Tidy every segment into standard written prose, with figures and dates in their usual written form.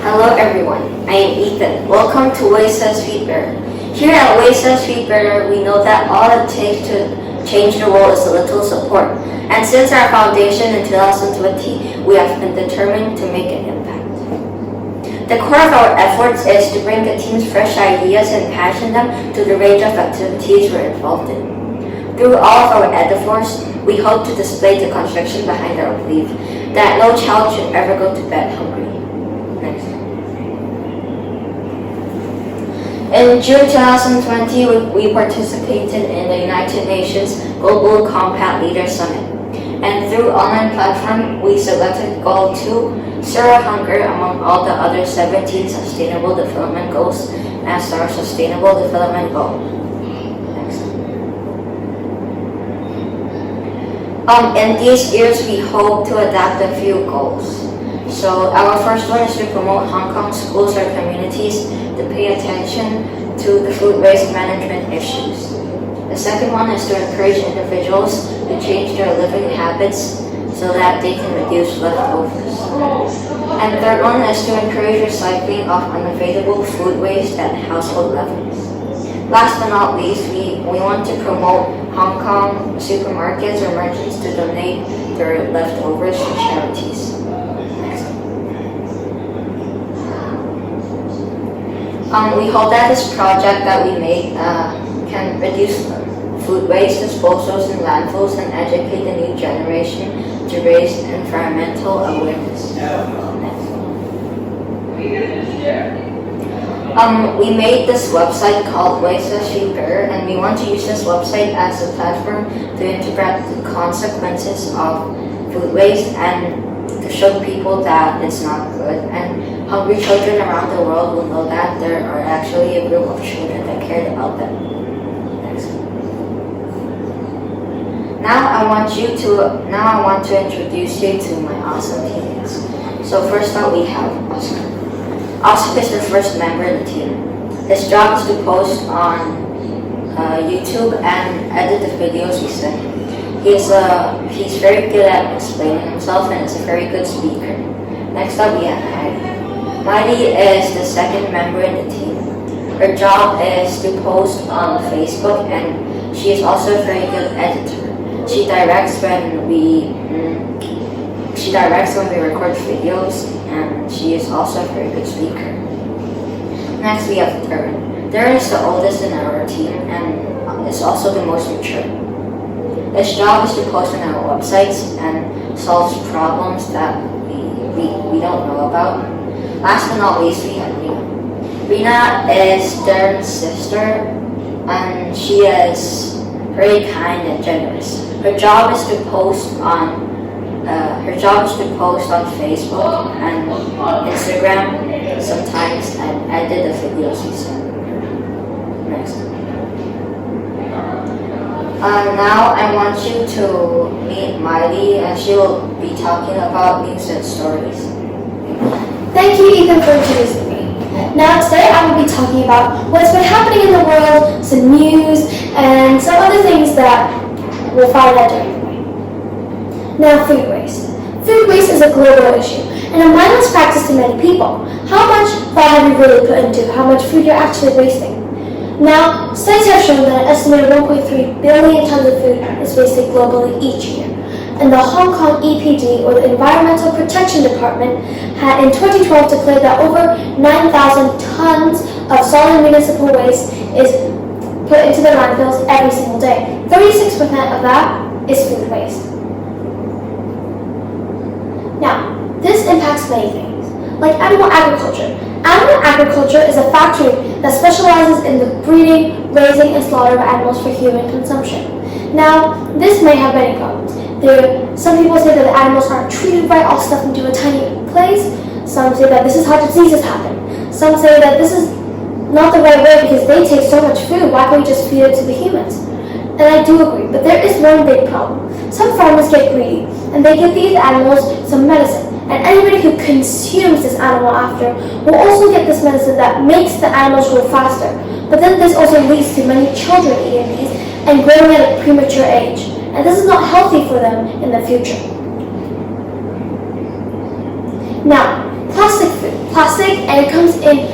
Hello everyone, I am Ethan. Welcome to WLFB Feedback. Here at WLFB Feedback, we know that all it takes to change the world is a little support. And since our foundation in 2020, we have been determined to make an impact. The core of our efforts is to bring the team's fresh ideas and passion them to the range of activities we're involved in. Through all of our endeavors, we hope to display the conviction behind our belief that no child should ever go to bed hungry. Next. In June 2020, we participated in the United Nations Global Compact Leaders Summit. And through online platform, we selected Goal 2, Zero Hunger, among all the other 17 Sustainable Development Goals as our Sustainable Development Goal. Next. In these years, we hope to adapt a few goals. So our first one is to promote Hong Kong schools or communities to pay attention to the food waste management issues. The second one is to encourage individuals to change their living habits so that they can reduce leftovers. And the third one is to encourage recycling of unavoidable food waste at household levels. Last but not least, we want to promote Hong Kong supermarkets or merchants to donate their leftovers to charities. We hope that this project that we made can reduce food waste, disposals, and landfills and educate the new generation to raise environmental awareness. We made this website called WLFB, and we want to use this website as a platform to integrate the consequences of food waste and to show people that it's not good. And hungry children around the world will know that there are actually a group of children that cared about them. Next. Now I want to introduce you to my awesome teammates. So first up we have Oscar. Oscar is the first member of the team. His job is to post on YouTube and edit the videos we send. He's very good at explaining himself and is a very good speaker. Next up we have MAЕLIE. MAELIE is the second member in the team. Her job is to post on Facebook and she is also a very good editor. She directs when we record videos and she is also a very good speaker. Next we have DARREN. DARREN is the oldest in our team and is also the most mature. His job is to post on our websites and solves problems that we don't know about. Last but not least, we have REENA. REENA is Darren's sister, and she is very kind and generous. Her job is to post on Facebook and Instagram sometimes and edit the videos we send. Next. Now I want you to meet MAELIE, and she will be talking about news and stories. Thank you, Ethan, for introducing me. Now today I will be talking about what's been happening in the world, some news, and some other things that we'll find out during the week. Now, food waste. Food waste is a global issue and a mindless practice to many people. How much thought have you really put into how much food you're actually wasting? Now, studies have shown that an estimated 1.3 billion tons of food is wasted globally each year. And the Hong Kong EPD, or the Environmental Protection Department, had in 2012 declared that over 9,000 tons of solid municipal waste is put into the landfills every single day. 36% of that is food waste. Now, this impacts many things, like animal agriculture. Animal agriculture is a factory that specializes in the breeding, raising, and slaughter of animals for human consumption. Now, this may have many problems. Some people say that the animals aren't treated right, all stuffed into a tiny place. Some say that this is how diseases happen. Some say that this is not the right way because they take so much food. Why can't we just feed it to the humans? And I do agree, but there is one big problem. Some farmers get greedy, and they give these animals some medicine. And anybody who consumes this animal after will also get this medicine that makes the animals grow faster. But then this also leads to many children eating these and growing at a premature age. And this is not healthy for them in the future. Now, plastic food. Plastic and it comes in,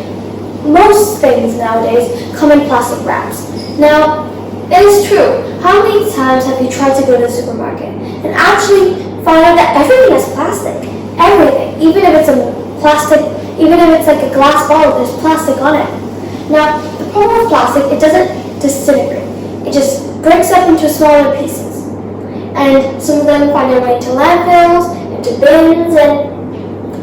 most things nowadays come in plastic wraps. Now, it is true. How many times have you tried to go to the supermarket and actually find out that everything is plastic? Everything, even if it's a plastic, even if it's like a glass bottle, there's plastic on it. Now, the problem with plastic, it doesn't disintegrate. It just breaks up into smaller pieces. And some of them find their way into landfills, into bins, and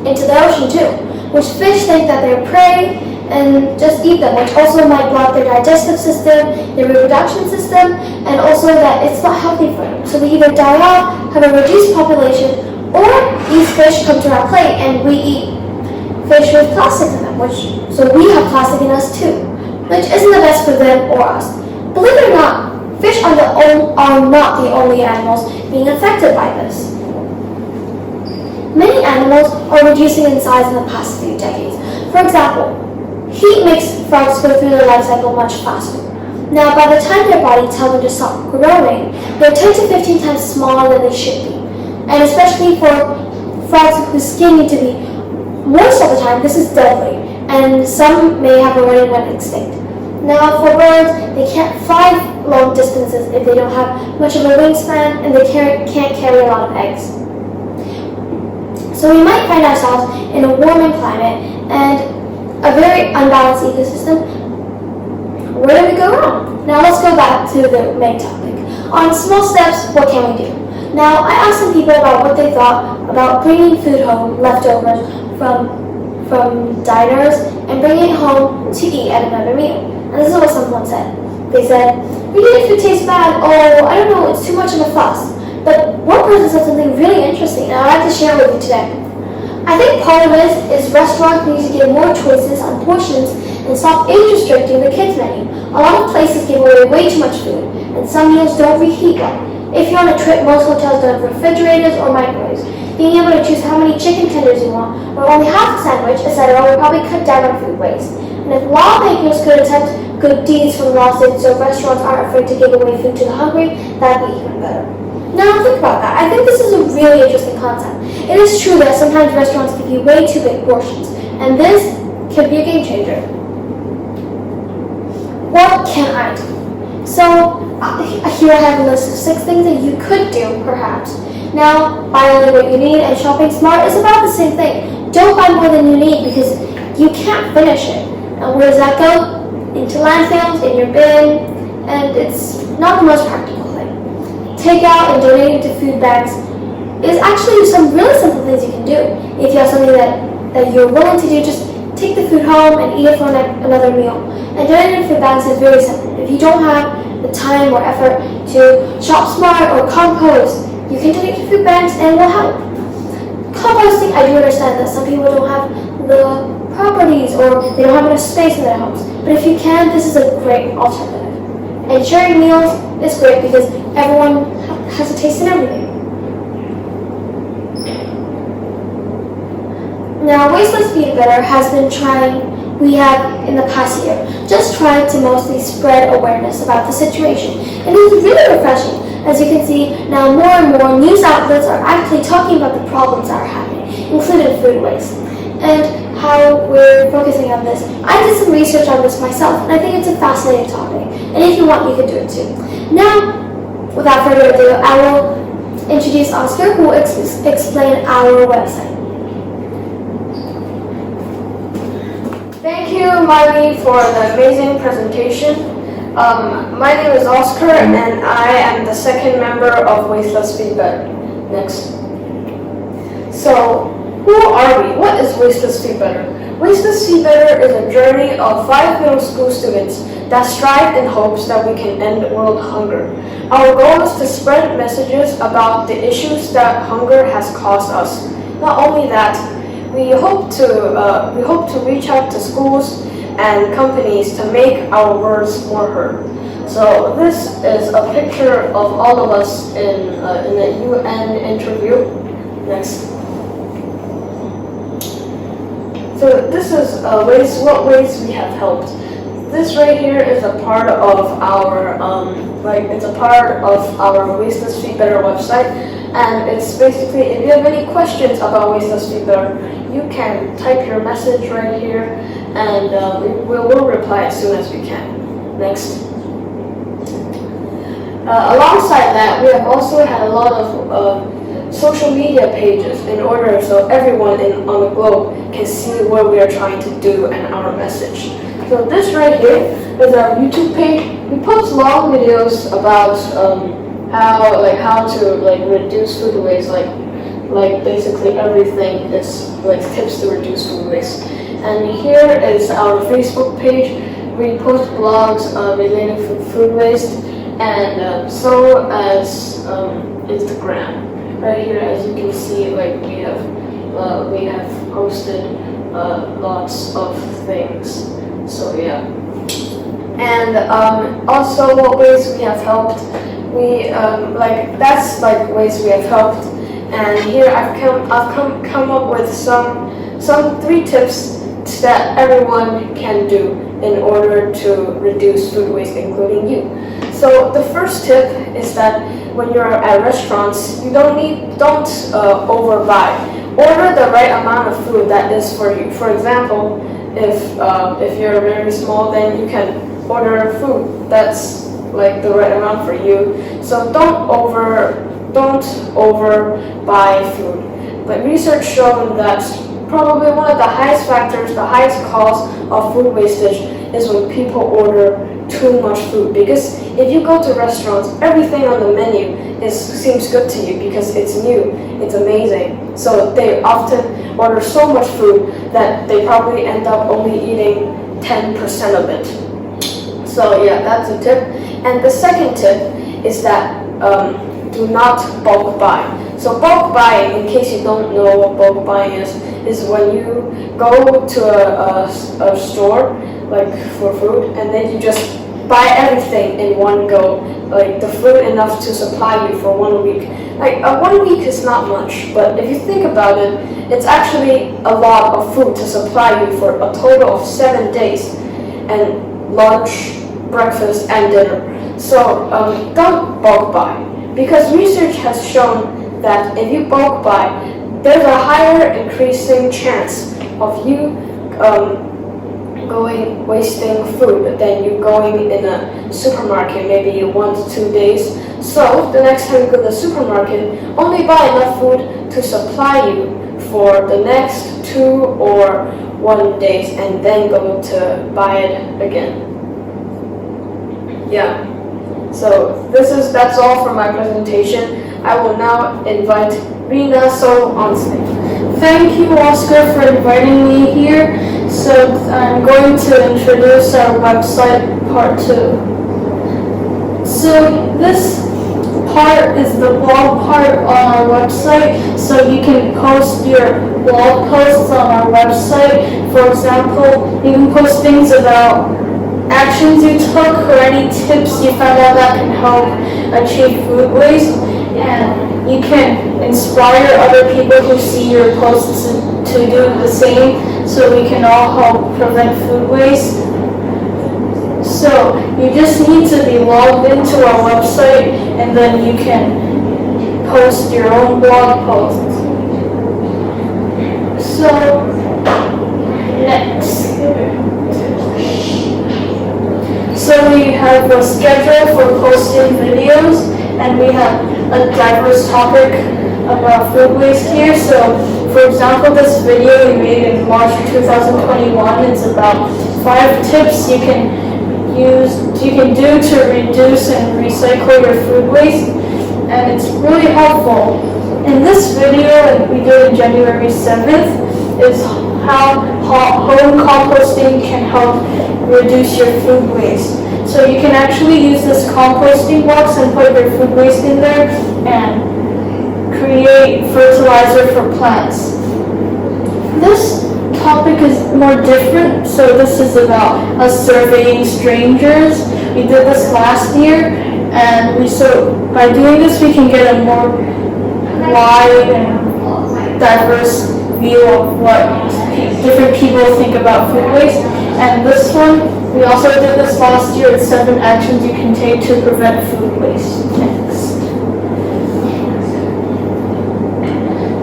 into the ocean too, which fish think that they're prey and just eat them, which also might block their digestive system, their reproduction system, and also that it's not healthy for them. So we either die off, have a reduced population, or these fish come to our plate and we eat fish with plastic in them, so we have plastic in us too, which isn't the best for them or us. Believe it or not, fish are not the only animals being affected by this. Many animals are reducing in size in the past few decades. For example, heat makes frogs go through their life cycle much faster. Now, by the time their body tells them to stop growing, they're 10 to 15 times smaller than they should be. And especially for frogs whose skin need to be, most of the time, this is deadly, and some may have already went extinct. Now, for birds, they can't fly long distances if they don't have much of a wingspan, and they can't carry a lot of eggs. So we might find ourselves in a warming climate and a very unbalanced ecosystem. Where do we go wrong? Now let's go back to the main topic. On small steps, what can we do? Now I asked some people about what they thought about bringing food home, leftovers from diners, and bringing it home to eat at another meal. And this is what someone said. They said, "Really, if it tastes bad, oh, I don't know, it's too much of a fuss." But one person said something really interesting, and I'd like to share with you today. I think part of it is restaurants need to give more choices on portions and stop age restricting the kids menu. A lot of places give away way too much food, and some meals don't reheat well. If you're on a trip, most hotels don't have refrigerators or microwaves. Being able to choose how many chicken tenders you want, or only half a sandwich, etc., will probably cut down on food waste. And if lawmakers could attempt good deeds from lawsuits so restaurants aren't afraid to give away food to the hungry, that'd be even better. Now think about that. I think this is a really interesting concept. It is true that sometimes restaurants give you way too big portions, and this could be a game changer. What can I do? So here I have a list of 6 things that you could do, perhaps. Now, buy only what you need, and shopping smart is about the same thing. Don't buy more than you need because you can't finish it. And where does that go? Into landfills, in your bin, and it's not the most practical thing. Take out and donating to food banks is actually some really simple things you can do. If you have something that you're willing to do, just take the food home and eat it for another meal. And donating to food banks is very simple. If you don't have the time or effort to shop smart or compost, you can donate to food banks and it will help. Composting, I do understand that some people don't have the properties or they don't have enough space in their homes. But if you can, this is a great alternative. And sharing meals is great because everyone has a taste in everything. Now, Wasteless Feed Better has been we have in the past year, just tried to mostly spread awareness about the situation. And it is really refreshing. As you can see, now more and more news outlets are actually talking about the problems that are happening, including food waste, and how we're focusing on this. I did some research on this myself, and I think it's a fascinating topic. And if you want, you can do it too. Now, without further ado, I will introduce Oscar, who will explain our website. Thank you, MAЕLIE, for the amazing presentation. My name is Oscar, and I am the second member of Wasteless Feed Better. Next. So, who are we? What is Wasteless Feed Better? Wasteless Feed Better is a journey of 5 middle school students that strive in hopes that we can end world hunger. Our goal is to spread messages about the issues that hunger has caused us. Not only that, we hope to reach out to schools and companies to make our words more heard. So this is a picture of all of us in a UN interview. Next. So this is what ways we have helped. This right here is a part of our Wasteless Feed Better website, and it's basically, if you have any questions about Wasteless Feed Better, you can type your message right here, and we will reply as soon as we can. Next. Alongside that, we have also had a lot of social media pages in order so everyone on the globe can see what we are trying to do and our message. So this right here is our YouTube page. We post long videos about how to reduce food waste, like basically everything is like tips to reduce food waste. And here is our Facebook page. We post blogs related to food waste, and so as Instagram. Right here, as you can see, like we have posted lots of things. So yeah, and also what ways we have helped. We that's like ways we have helped. And here I've come up with some 3 tips that everyone can do in order to reduce food waste, including you. So the first tip is that when you're at restaurants, you don't overbuy. Order the right amount of food that is for you. For example, if you're very small, then you can order food that's like the right amount for you. So don't overbuy food. But research shown that probably one of the highest factors, the highest cause of food wastage is when people order too much food. Because if you go to restaurants, everything on the menu seems good to you because it's new, it's amazing. So they often order so much food that they probably end up only eating 10% of it. So yeah, that's a tip. And the second tip is that do not bulk buy. So bulk buying, in case you don't know what bulk buying is when you go to a store like for food, and then you just buy everything in one go, like the food enough to supply you for 1 week. Like 1 week is not much, but if you think about it, it's actually a lot of food to supply you for a total of 7 days, and lunch, breakfast, and dinner. So don't bulk buy, because research has shown that if you bulk buy, there's a higher increasing chance of you wasting food than you going in a supermarket maybe 1 to 2 days. So the next time you go to the supermarket, only buy enough food to supply you for the next 2 or 1 days, and then go to buy it again. Yeah. So that's all for my presentation. I will now invite REENA on stage. Thank you, Oscar, for inviting me here. So I'm going to introduce our website, part 2. So this part is the blog part on our website, so you can post your blog posts on our website. For example, you can post things about actions you took or any tips you found out that can help achieve food waste, and you can inspire other people who see your posts to do the same, so we can all help prevent food waste. So you just need to be logged into our website, and then you can post your own blog posts. So next. So we have a schedule for posting videos, and we have a diverse topic about food waste here. So for example, this video we made in March 2021, it's about 5 tips you can do to reduce and recycle your food waste, and it's really helpful. In this video we did on January 7th is how home composting can help reduce your food waste. So you can actually use this composting box and put your food waste in there and create fertilizer for plants. This topic is more different, so this is about us surveying strangers. We did this last year, and by doing this we can get a more wide and diverse view of what different people think about food waste. And this one, we also did this last year. It's 7 actions you can take to prevent food waste. Next.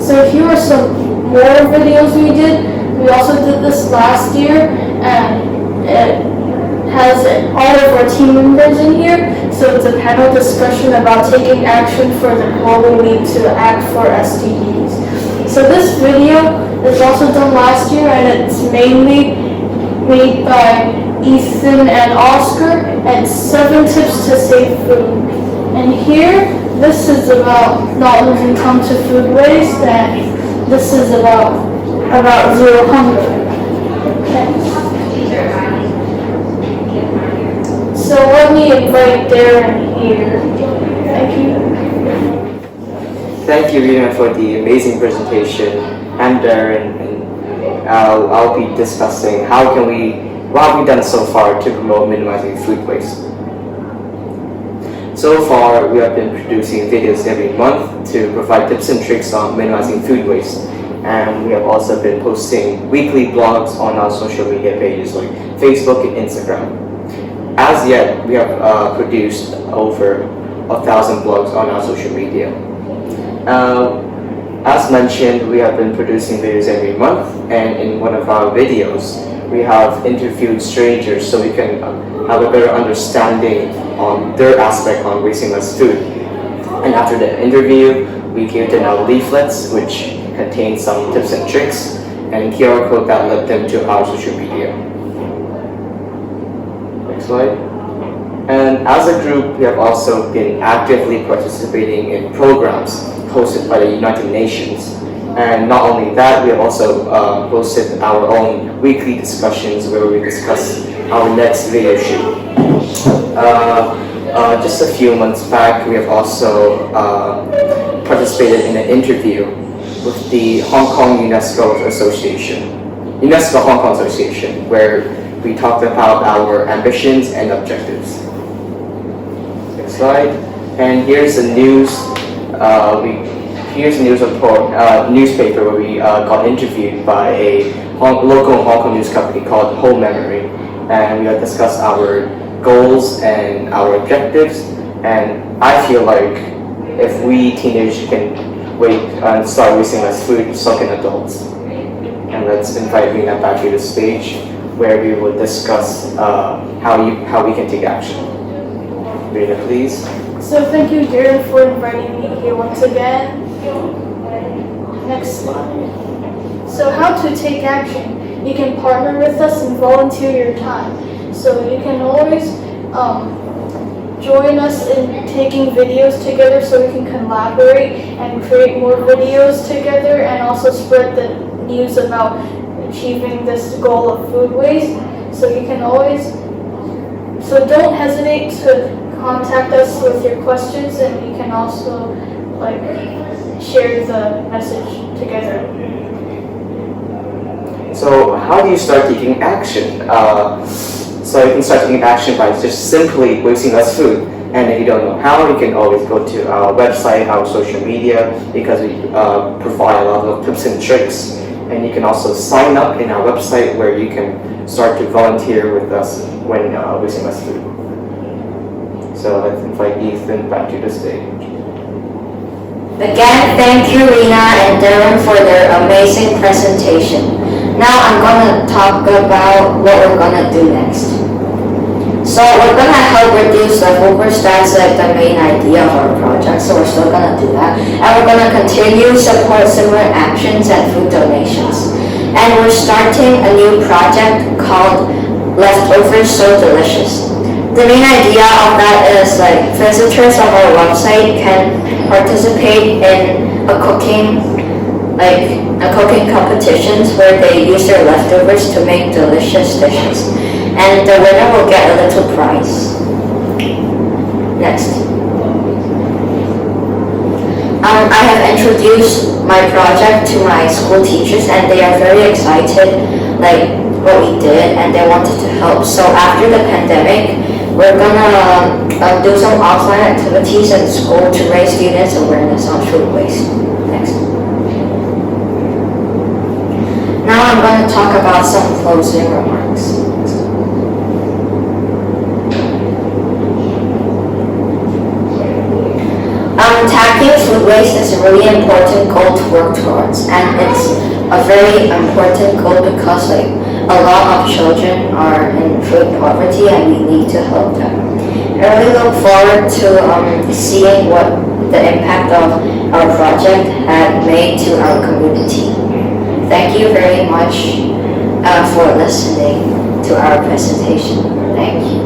So here are some more videos we did. We also did this last year, and it has all of our team members in here. So it's a panel discussion about taking action for the global league to act for SDGs. So this video is also done last year, and it's mainly made by Ethan and Oscar, and 7 tips to save food. And here, this is about not losing tongue to food waste, and this is about zero hunger. Okay. So let me invite Darren here. Thank you. Thank you, Reena, for the amazing presentation. I'm Darren, and I'll be discussing what have we done so far to promote minimizing food waste. So far, we have been producing videos every month to provide tips and tricks on minimizing food waste. And we have also been posting weekly blogs on our social media pages like Facebook and Instagram. As yet, we have produced over 1,000 blogs on our social media. As mentioned, we have been producing videos every month, and in one of our videos, we have interviewed strangers so we can have a better understanding on their aspect on wasting less food. And after the interview, we gave them our leaflets, which contain some tips and tricks, and a QR code that led them to our social media. Next slide. And as a group, we have also been actively participating in programs hosted by the United Nations. And not only that, we have also hosted our own weekly discussions where we discuss our next video shoot. Just a few months back, we have also participated in an interview with the Hong Kong UNESCO Hong Kong Association, where we talked about our ambitions and objectives. Next slide. And here's the news. Here's a news report, newspaper where we got interviewed by a local Hong Kong news company called Home Memory, and we have discussed our goals and our objectives. And I feel like if we teenagers can wait and start wasting less food, so can adults. And let's invite Reena back to the stage where we will discuss how we can take action. Reena, please. So thank you, Darren, for inviting me here once again. Next slide. So how to take action? You can partner with us and volunteer your time. So you can always join us in taking videos together so we can collaborate and create more videos together, and also spread the news about achieving this goal of food waste. So you can always, so don't hesitate to contact us with your questions, and you can also share the message together. So how do you start taking action? So you can start taking action by just simply wasting less food. And if you don't know how, you can always go to our website, our social media, because we provide a lot of tips and tricks. And you can also sign up in our website where you can start to volunteer with us when wasting less food. So let's invite Ethan back to the stage. Again, thank you, Reena and Darren, for their amazing presentation. Now I'm going to talk about what we're going to do next. So we're going to help reduce leftovers. That's the main idea of our project, so we're still going to do that. And we're going to continue to support similar actions and food donations. And we're starting a new project called Leftovers So Delicious. The main idea of that is visitors of our website can participate in a cooking competitions where they use their leftovers to make delicious dishes, and the winner will get a little prize. Next, I have introduced my project to my school teachers, and they are very excited what we did, and they wanted to help. So after the pandemic, we're gonna do some offline activities in school to raise students' awareness on food waste. Next. Now I'm going to talk about some closing remarks. Tackling Tracking food waste is a really important goal to work towards, and it's a very important goal because like a lot of children are in food poverty and we need to help them. I really look forward to seeing what the impact of our project had made to our community. Thank you very much for listening to our presentation. Thank you.